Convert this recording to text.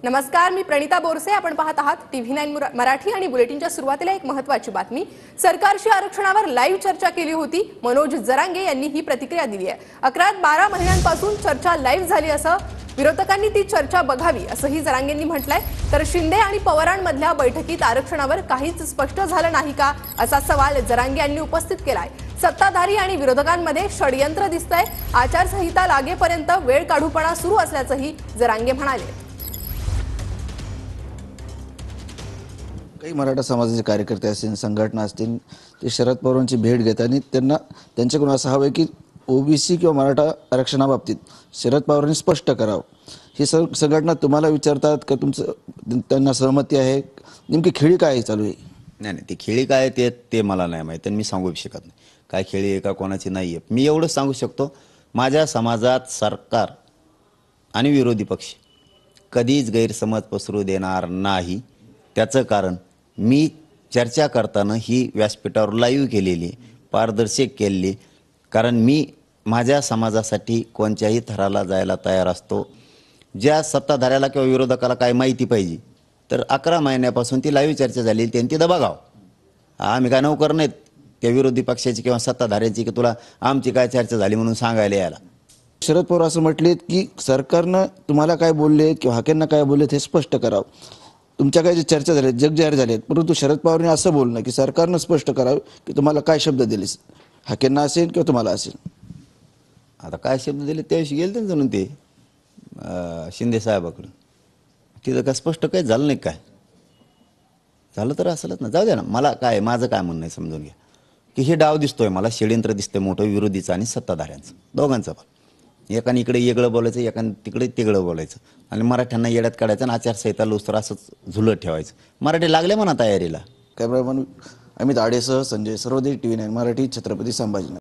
नमस्कार, मी प्रणिता बोरसे. आपण पाहत आहात TV9 मराठी आणि बुलेटिनच्या सुरुवातीला एक महत्त्वाची बातमी. सरकारशी आरक्षणावर लाईव्ह चर्चा केली होती. मनोज जरांगे यांनी ही प्रतिक्रिया दिली आहे. 11-12 महिन्यांपासून चर्चा लाईव्ह झाली असं विरोधकांनी ती चर्चा बघावी असंही जरांगेंनी म्हटलंय. तर शिंदे आणि पवारांमधल्या बैठकीत आरक्षणावर काहीच स्पष्ट झालं नाही का असा सवाल जरांगे यांनी उपस्थित केलाय. सत्ताधारी आणि विरोधकांमध्ये षडयंत्र दिसतंय. आचारसंहिता लागेपर्यंत वेळ काढूपणा सुरू असल्याचंही जरांगे म्हणाले. काही मराठा समाजाचे कार्यकर्ते असतील, संघटना असतील, ते शरद पवारांची भेट घेतात आणि त्यांच्याकडून असं हवं आहे की ओबीसी किंवा मराठा आरक्षणाबाबतीत शरद पवारांनी स्पष्ट करावं. ही संघटना तुम्हाला विचारतात का तुमचं त्यांना सहमती आहे? नेमकी खेळी काय चालू आहे? नाही, ती खेळी काय ते मला नाही माहीत आणि मी सांगू शकत नाही काय खेळी आहे का कोणाची नाही आहे. मी एवढंच सांगू शकतो, माझ्या समाजात सरकार आणि विरोधी पक्ष कधीच गैरसमज पसरू देणार नाही. त्याचं कारण मी चर्चा करताना ही व्यासपीठावर लाईव्ह केलेली, पारदर्शक केलेली. कारण मी माझ्या समाजासाठी कोणत्याही थराला जायला तयार असतो. ज्या सत्ताधाऱ्याला किंवा विरोधकाला काय माहिती पाहिजे तर 11 महिन्यापासून ती लाईव्ह चर्चा झाली, त्यांनी ती बघावं. आम्ही काय नोकर नाहीत त्या विरोधी पक्षाची किंवा सत्ताधाऱ्याची की तुला आमची काय चर्चा झाली म्हणून सांगायला यायला. शरद पवार असं म्हटलेत की सरकारनं तुम्हाला काय बोलले किंवा हाकेंना काय बोलले हे स्पष्ट करावं. तुमच्या काय जे चर्चा झाल्या जग जाहीर झालेत, परंतु शरद पवारांनी असं बोलणं की सरकारनं स्पष्ट करावं की तुम्हाला काय शब्द दिले, हाकेंना असेल किंवा तुम्हाला असेल. आता काय शब्द दिले त्याविषयी गेले त्यांचं म्हणून ते शिंदे साहेबाकडं तिथं काय स्पष्ट काही झालं नाही. काय झालं तर असलंच ना, जाऊ द्या ना. मला काय माझं काय म्हणणं आहे समजून घ्या की हे डाव दिसतोय मला, षडयंत्र दिसतंय मोठं विरोधीचं आणि सत्ताधाऱ्यांचं दोघांचं. पण एकाने इकडे वेगळं बोलायचं, एकाने तिकडे तिकडं बोलायचं आणि मराठ्यांना येड्यात काढायचं आणि आचारसंहिता लुस्तर असंच झुलत ठेवायचं. मराठी लागले म्हणा तयारीला. कॅमेरामन अमित आडेसह संजय सर्वदे, TV9 मराठी, छत्रपती संभाजीनगर.